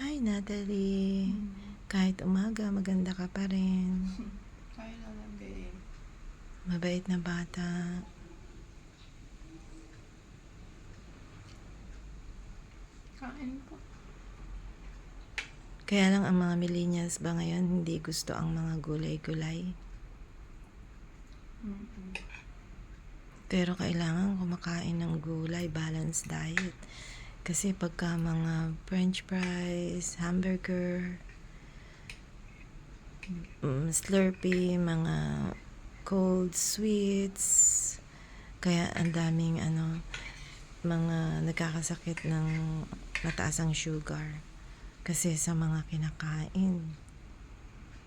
Hi, Natalie. Kahit umaga, maganda ka pa rin. Kaya naman din. Mabait na bata. Kain po. Kaya lang ang mga millennials ba ngayon hindi gusto ang mga gulay-gulay. Pero kailangan kumakain ng gulay, balanced diet. Kasi pagka mga french fries, hamburger, slurpee, mga cold sweets, kaya ang daming mga nagkakasakit ng mataas ang sugar kasi sa mga kinakain.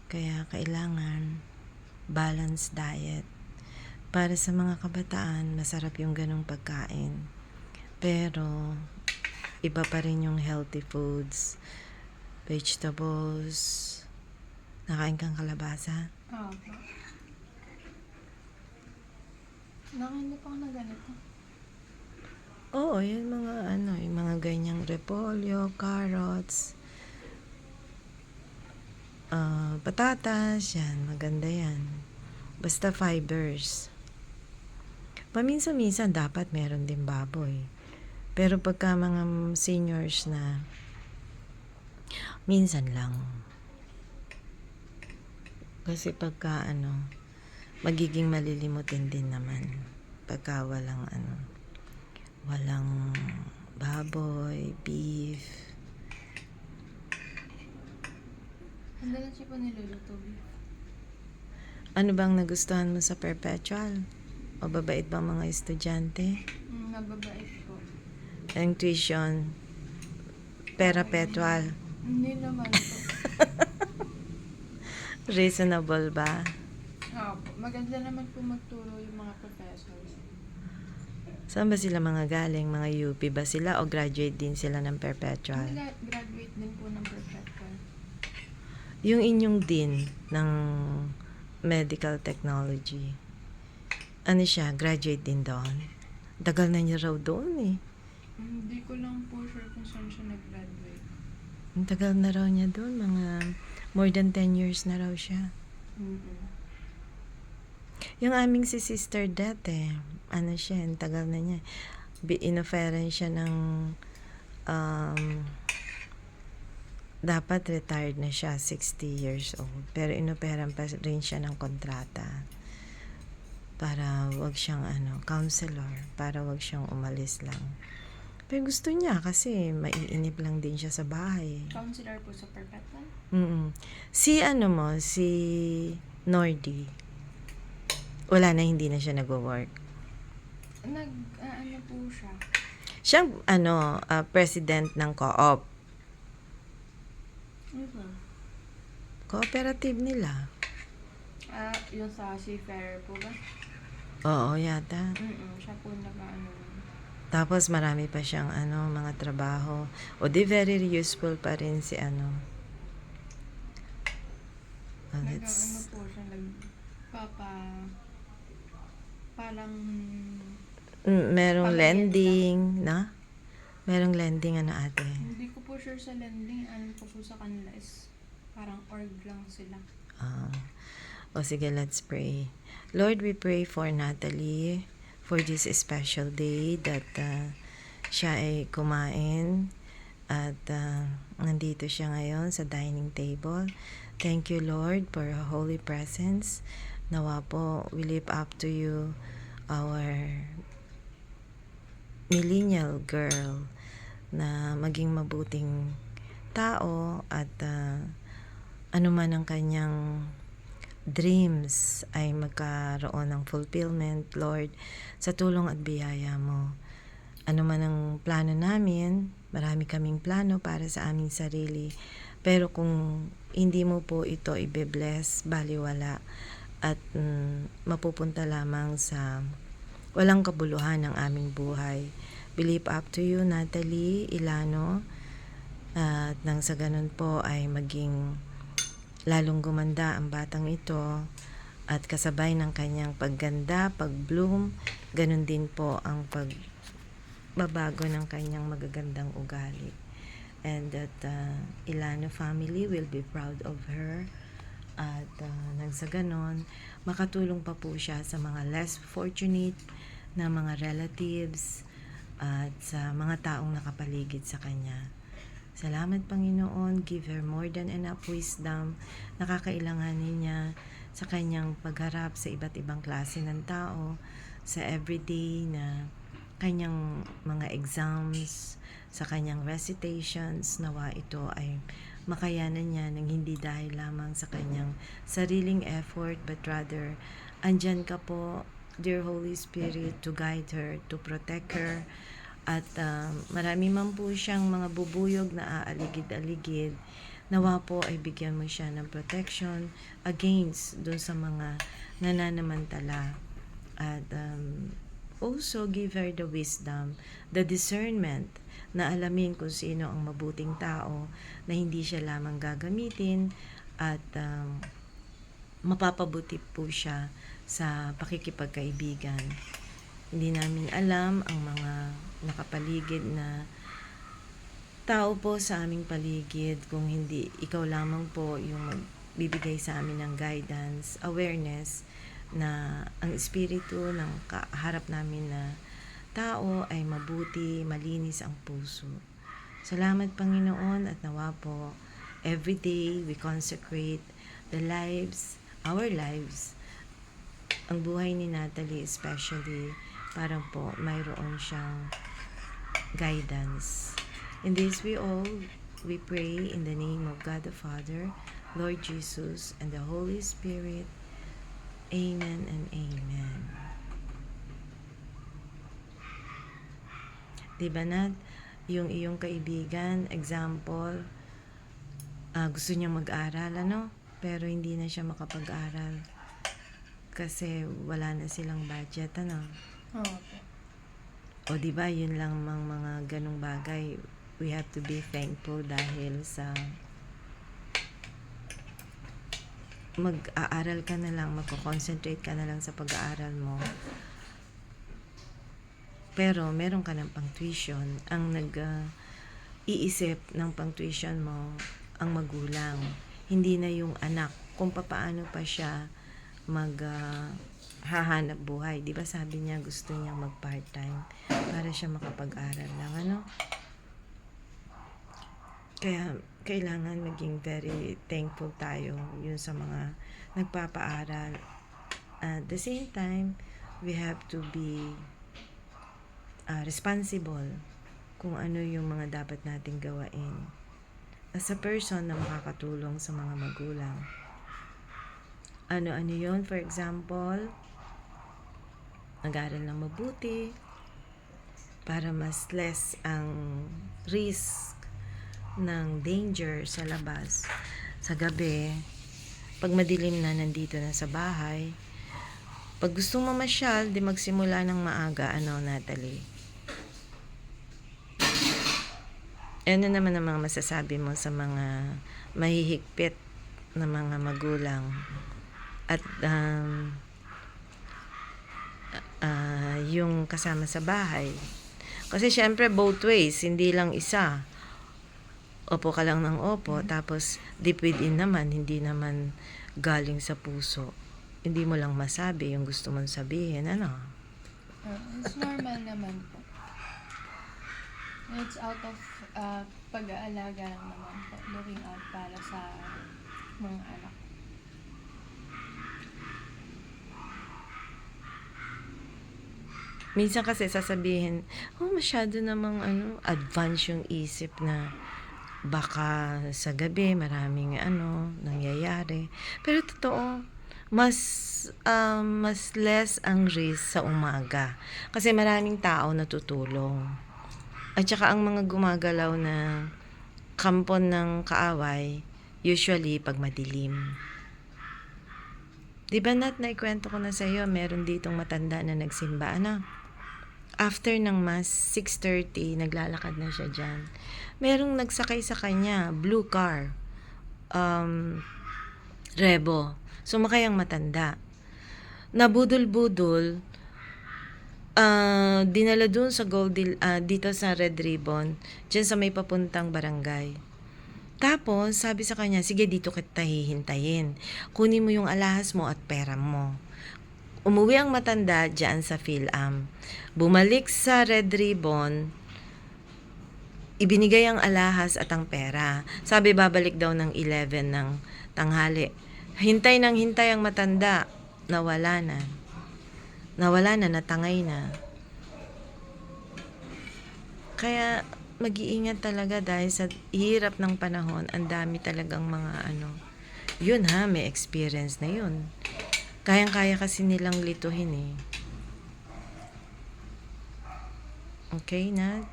Kaya kailangan balanced diet. Para sa mga kabataan, masarap yung ganong pagkain. Pero iba pa rin yung healthy foods, vegetables. Nakain kang kalabasa? Opo. Nakain na pa ako na ganito. Oo, yung mga ganyang repolyo, carrots, patatas, yan, maganda yan. Basta fibers. Paminsan-minsan dapat meron din baboy. Pero pagka mga seniors na, minsan lang. Kasi pagka magiging malilimutin din naman. Pagka walang baboy, beef. Madalas siya pa niluluto. Ano bang nagustuhan mo sa perpetual? O babait bang mga estudyante? Nababait po. Ang tuition, perpetual. Hindi naman po. Reasonable ba? Opo. Maganda naman po magturo yung mga professors. Saan ba sila mga galing? Mga UP ba sila o graduate din sila ng perpetual? Graduate din po ng perpetual. Yung inyong dean ng medical technology, ano siya, graduate din doon? Tagal na niya raw doon eh. Hindi ko lang po sure kung saan siya nag-graduate. Ang tagal na raw niya doon, mga more than 10 years na raw siya. Yung aming si Sister dati, siya, ang tagal na niya. Inoferan siya ng dapat retired na siya, 60 years old. Pero inoperan pa rin siya ng kontrata para wag siyang counselor, para wag siyang umalis lang. Pero gusto niya kasi maiinip lang din siya sa bahay. Counselor po sa perpetual? Si si Nordy. Wala na, hindi na siya nagwo-work. Ano po siya? Siyang president ng co-op. Cooperative nila. Yung sa Seafarer po ba? Oo, yata. Siya po Tapos marami pa siyang mga trabaho. O di very useful pa rin si po siya, parang merong pamilya lending, na? Merong lending ate. Hindi ko po sure sa lending. Alam ko po sa kanila is parang org lang sila. O sige, let's pray. Lord, we pray for Natalie for this special day that siya ay kumain at nandito siya ngayon sa dining table. Thank you, Lord, for your holy presence. Nawa po, we lift up to you our millennial girl na maging mabuting tao at ano man ang kanyang dreams ay magkaroon ng fulfillment, Lord, sa tulong at biyaya mo. Ano man ang plano namin, marami kaming plano para sa aming sarili. Pero kung hindi mo po ito ibe-bless, baliwala at mapupunta lamang sa walang kabuluhan ng aming buhay. Believe up to you, Natalie Ilano, at nang sa ganun po ay maging lalong gumanda ang batang ito at kasabay ng kanyang pagganda, pag-bloom, ganun din po ang pagbabago ng kanyang magagandang ugali. and that Ilano family will be proud of her. At nang sa ganon, makatulong pa po siya sa mga less fortunate na mga relatives at sa mga taong nakapaligid sa kanya. Salamat Panginoon, give her more than enough wisdom na kakailanganin niya sa kanyang pagharap sa iba't ibang klase ng tao, sa everyday na kanyang mga exams, sa kanyang recitations, nawa ito ay makayanan niya ng hindi dahil lamang sa kanyang sariling effort, but rather, andyan ka po, dear Holy Spirit, to guide her, to protect her, at marami man po siyang mga bubuyog na aaligid-aligid, nawa po ay bigyan mo siya ng protection against dun sa mga nananamantala. At also give her the wisdom, the discernment na alamin kung sino ang mabuting tao na hindi siya lamang gagamitin at mapapabuti po siya sa pakikipagkaibigan. Hindi namin alam ang mga nakapaligid na tao po sa aming paligid kung hindi ikaw lamang po yung magbibigay sa amin ng guidance, awareness na ang espiritu ng kaharap namin na tao ay mabuti, malinis ang puso. Salamat Panginoon at nawa po every day we consecrate the lives, our lives, ang buhay ni Natalie especially, para po mayroon siyang guidance. In this we pray in the name of God the Father, Lord Jesus, and the Holy Spirit. Amen and amen. Diba Nat, yung iyong kaibigan, example, gusto niyang mag-aral, pero hindi na siya makapag-aral kasi wala na silang budget, Oo. O diba, yun lang mga ganong bagay. We have to be thankful dahil sa mag-aaral ka na lang, magko-concentrate ka na lang sa pag-aaral mo. Pero meron ka ng pang-tuition. Ang iisip ng pang-tuition mo, ang magulang. Hindi na yung anak. Kung papaano pa siya hahanap buhay. Di ba sabi niya gusto niya mag-part-time para siya makapag-aral lang, Kaya kailangan maging very thankful tayo yun sa mga nagpapaaral. At the same time, we have to be responsible kung ano yung mga dapat nating gawain as a person na makakatulong sa mga magulang. Ano-ano yun? For example, mag-aral ng mabuti para mas less ang risk ng danger sa labas. Sa gabi, pag madilim na nandito na sa bahay, pag gusto mamasyal, di magsimula ng maaga, Natalie? Ano naman ang mga masasabi mo sa mga mahihigpit na mga magulang at yung kasama sa bahay? Kasi syempre both ways, hindi lang isa. Opo ka lang ng opo, tapos deep within naman, hindi naman galing sa puso. Hindi mo lang masabi yung gusto mong sabihin, It's normal naman po. It's out of pag-aalaga lang naman po. Looking out para sa mga anak. Minsan kasi sasabihin, masyado namang advance yung isip na baka sa gabi maraming nangyayari. Pero totoo, mas less ang risk sa umaga. Kasi maraming tao natutulong. At saka ang mga gumagalaw na kampon ng kaaway, usually pag madilim. Di ba naikwento ko na sa iyo, meron ditong matanda na nagsimba, After ng mass, 6:30, naglalakad na siya dyan. Merong nagsakay sa kanya, blue car, Revo. Sumakay ang matanda. Nabudol-budol, dinala dun sa dito sa Red Ribbon, dyan sa may papuntang barangay. Tapos, sabi sa kanya, sige, dito kita hihintayin. Kunin mo yung alahas mo at pera mo. Umuwi ang matanda dyan sa PhilAm. Bumalik sa Red Ribbon, ibinigay ang alahas at ang pera. Sabi, babalik daw ng 11 ng tanghali. Hintay ng hintay ang matanda. Nawala na. Nawala na, natangay na. Kaya, mag-iingat talaga dahil sa hirap ng panahon, ang dami talagang mga yun ha, may experience na yun. Kayang-kaya kasi nilang lituhin eh. Okay na?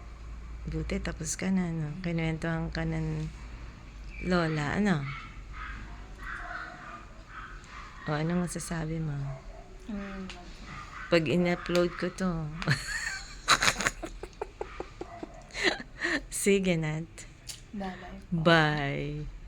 Buti, tapos ka na, no? Kinuwentuhan ka ng lola, ano? O, anong masasabi mo? Pag in-upload ko to. Sige, Nat. Bye-bye. Bye.